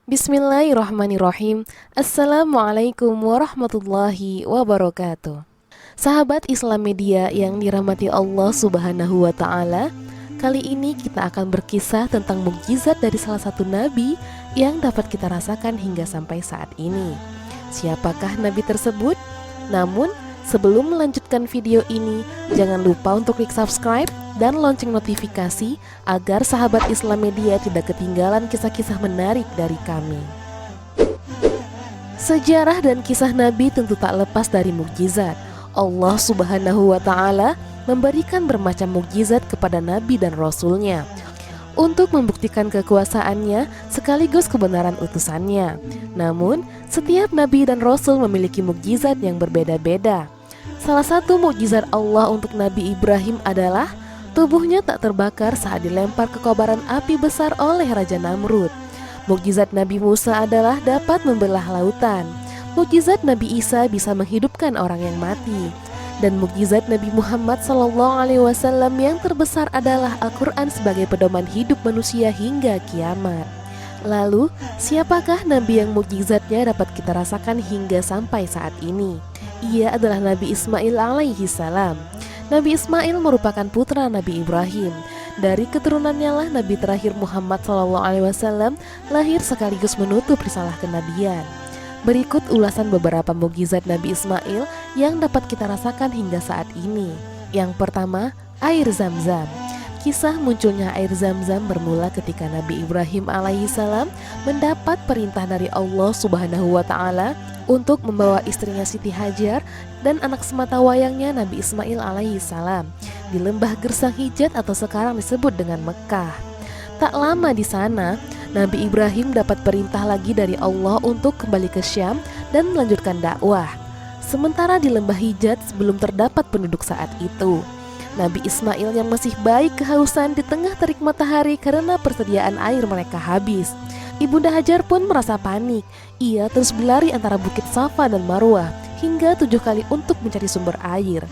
Bismillahirrahmanirrahim. Assalamualaikum warahmatullahi wabarakatuh. Sahabat Islam Media yang dirahmati Allah Subhanahu wa Ta'ala, kali ini kita akan berkisah tentang mukjizat dari salah satu nabi yang dapat kita rasakan hingga sampai saat ini. Siapakah nabi tersebut? Namun, sebelum melanjutkan video ini, jangan lupa untuk klik subscribe dan lonceng notifikasi agar sahabat Islam Media tidak ketinggalan kisah-kisah menarik dari kami. Sejarah dan kisah Nabi tentu tak lepas dari mukjizat. Allah Subhanahu wa Ta'ala memberikan bermacam mukjizat kepada Nabi dan Rasul-Nya untuk membuktikan kekuasaannya sekaligus kebenaran utusannya. Namun, setiap Nabi dan Rasul memiliki mukjizat yang berbeda-beda. Salah satu mukjizat Allah untuk Nabi Ibrahim adalah tubuhnya tak terbakar saat dilempar ke kobaran api besar oleh Raja Namrud. Mukjizat Nabi Musa adalah dapat membelah lautan. Mukjizat Nabi Isa bisa menghidupkan orang yang mati. Dan mukjizat Nabi Muhammad SAW yang terbesar adalah Al-Quran sebagai pedoman hidup manusia hingga kiamat. Lalu, siapakah Nabi yang mukjizatnya dapat kita rasakan hingga sampai saat ini? Ia adalah Nabi Ismail alaihi salam. Nabi Ismail merupakan putra Nabi Ibrahim. Dari keturunannya lah Nabi terakhir Muhammad SAW lahir sekaligus menutup risalah kenabian. Berikut ulasan beberapa mukjizat Nabi Ismail yang dapat kita rasakan hingga saat ini. Yang pertama, air Zam-Zam. Kisah munculnya air Zam-Zam bermula ketika Nabi Ibrahim alaihissalam mendapat perintah dari Allah Subhanahu wa Ta'ala untuk membawa istrinya Siti Hajar dan anak sematawayangnya Nabi Ismail alaihissalam di lembah Gersang Hijat atau sekarang disebut dengan Mekah. Tak lama di sana, Nabi Ibrahim dapat perintah lagi dari Allah untuk kembali ke Syam dan melanjutkan dakwah. Sementara di lembah Hijat belum terdapat penduduk saat itu. Nabi Ismail yang masih baik kehausan di tengah terik matahari karena persediaan air mereka habis. Ibunda Hajar pun merasa panik. Ia terus berlari antara bukit Safa dan Marwah hingga 7 kali untuk mencari sumber air.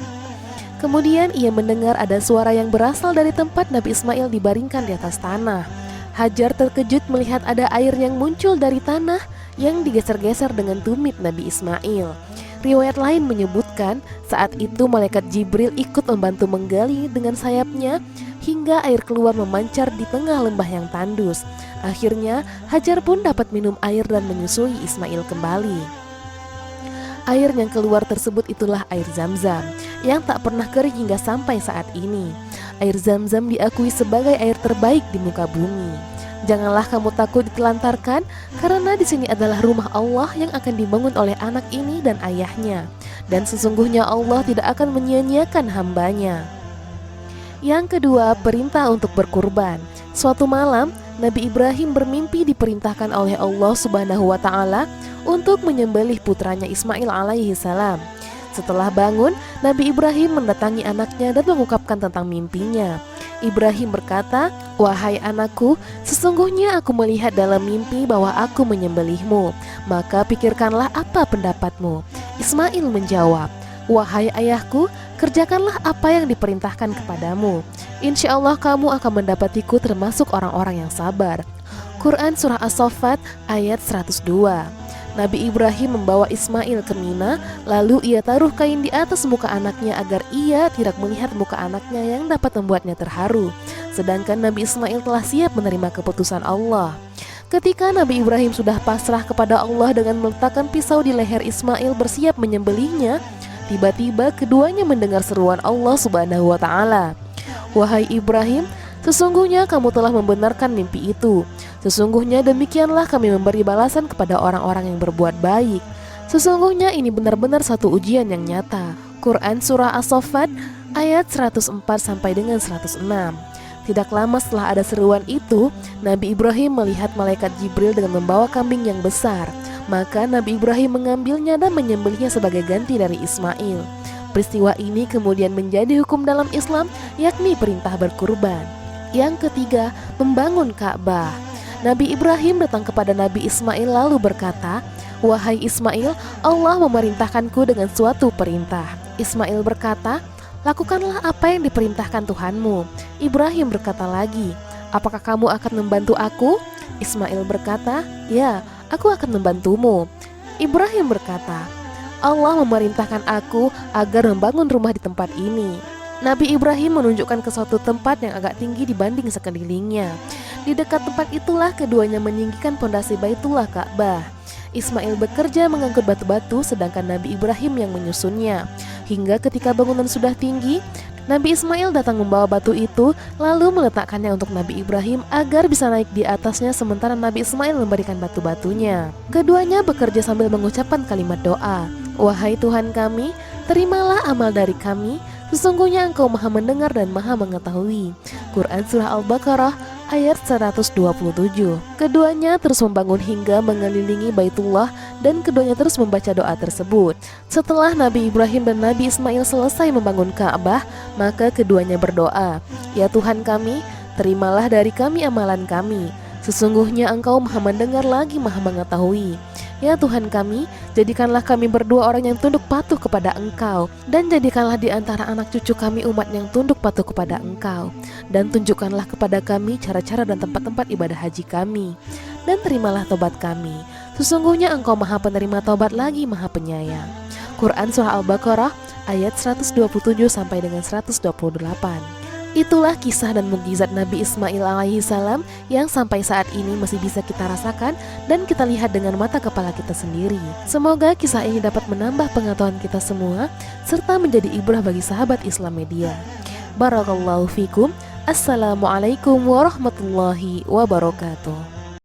Kemudian ia mendengar ada suara yang berasal dari tempat Nabi Ismail dibaringkan di atas tanah. Hajar terkejut melihat ada air yang muncul dari tanah yang digeser-geser dengan tumit Nabi Ismail. Riwayat lain menyebutkan saat itu malaikat Jibril ikut membantu menggali dengan sayapnya hingga air keluar memancar di tengah lembah yang tandus. Akhirnya Hajar pun dapat minum air dan menyusui Ismail kembali. Air yang keluar tersebut itulah air Zam-Zam yang tak pernah kering hingga sampai saat ini. Air Zam-Zam diakui sebagai air terbaik di muka bumi. Janganlah kamu takut ditelantarkan, karena di sini adalah rumah Allah yang akan dibangun oleh anak ini dan ayahnya. Dan sesungguhnya Allah tidak akan menyia-nyiakan hambanya. Yang kedua, perintah untuk berkurban. Suatu malam, Nabi Ibrahim bermimpi diperintahkan oleh Allah Subhanahu wa Ta'ala untuk menyembelih putranya Ismail alaihi salam. Setelah bangun, Nabi Ibrahim mendatangi anaknya dan mengungkapkan tentang mimpinya. Ibrahim berkata, "Wahai anakku, sesungguhnya aku melihat dalam mimpi bahwa aku menyembelihmu. Maka pikirkanlah apa pendapatmu." Ismail menjawab, "Wahai ayahku, kerjakanlah apa yang diperintahkan kepadamu. Insya Allah kamu akan mendapatiku termasuk orang-orang yang sabar." Quran Surah As-Saffat ayat 102. Nabi Ibrahim membawa Ismail ke Mina, lalu ia taruh kain di atas muka anaknya agar ia tidak melihat muka anaknya yang dapat membuatnya terharu. Sedangkan Nabi Ismail telah siap menerima keputusan Allah. Ketika Nabi Ibrahim sudah pasrah kepada Allah dengan meletakkan pisau di leher Ismail bersiap menyembelihnya, tiba-tiba keduanya mendengar seruan Allah Subhanahu wa Ta'ala. "Wahai Ibrahim, sesungguhnya kamu telah membenarkan mimpi itu. Sesungguhnya demikianlah kami memberi balasan kepada orang-orang yang berbuat baik. Sesungguhnya ini benar-benar satu ujian yang nyata." Quran Surah As-Saffat ayat 104 sampai dengan 106. Tidak lama setelah ada seruan itu, Nabi Ibrahim melihat malaikat Jibril dengan membawa kambing yang besar. Maka Nabi Ibrahim mengambilnya dan menyembelihnya sebagai ganti dari Ismail. Peristiwa ini kemudian menjadi hukum dalam Islam, yakni perintah berkurban. Yang ketiga, membangun Ka'bah. Nabi Ibrahim datang kepada Nabi Ismail lalu berkata, "Wahai Ismail, Allah memerintahkanku dengan suatu perintah." Ismail berkata, "Lakukanlah apa yang diperintahkan Tuhanmu." Ibrahim berkata lagi, "Apakah kamu akan membantu aku?" Ismail berkata, "Ya, aku akan membantumu." Ibrahim berkata, "Allah memerintahkan aku agar membangun rumah di tempat ini." Nabi Ibrahim menunjukkan ke suatu tempat yang agak tinggi dibanding sekelilingnya. Di dekat tempat itulah keduanya meninggikan pondasi Baitullah Ka'bah. Ismail bekerja mengangkut batu-batu sedangkan Nabi Ibrahim yang menyusunnya. Hingga ketika bangunan sudah tinggi, Nabi Ismail datang membawa batu itu lalu meletakkannya untuk Nabi Ibrahim agar bisa naik di atasnya sementara Nabi Ismail memberikan batu-batunya. Keduanya bekerja sambil mengucapkan kalimat doa. "Wahai Tuhan kami, terimalah amal dari kami, sesungguhnya Engkau Maha Mendengar dan Maha Mengetahui." Quran Surah Al-Baqarah ayat 127. Keduanya terus membangun hingga mengelilingi Baitullah dan keduanya terus membaca doa tersebut. Setelah Nabi Ibrahim dan Nabi Ismail selesai membangun Ka'bah, maka keduanya berdoa, "Ya Tuhan kami, terimalah dari kami amalan kami. Sesungguhnya Engkau Maha Mendengar lagi Maha Mengetahui. Ya Tuhan kami, jadikanlah kami berdua orang yang tunduk patuh kepada Engkau, dan jadikanlah di antara anak cucu kami umat yang tunduk patuh kepada Engkau. Dan tunjukkanlah kepada kami cara-cara dan tempat-tempat ibadah haji kami. Dan terimalah tobat kami. Sesungguhnya Engkau Maha Penerima tobat lagi Maha Penyayang." Quran Surah Al-Baqarah ayat 127 sampai dengan 128. Itulah kisah dan mukjizat Nabi Ismail alaihi salam yang sampai saat ini masih bisa kita rasakan dan kita lihat dengan mata kepala kita sendiri. Semoga kisah ini dapat menambah pengetahuan kita semua serta menjadi ibrah bagi sahabat Islam Media. Barakallahu fikum. Assalamualaikum warahmatullahi wabarakatuh.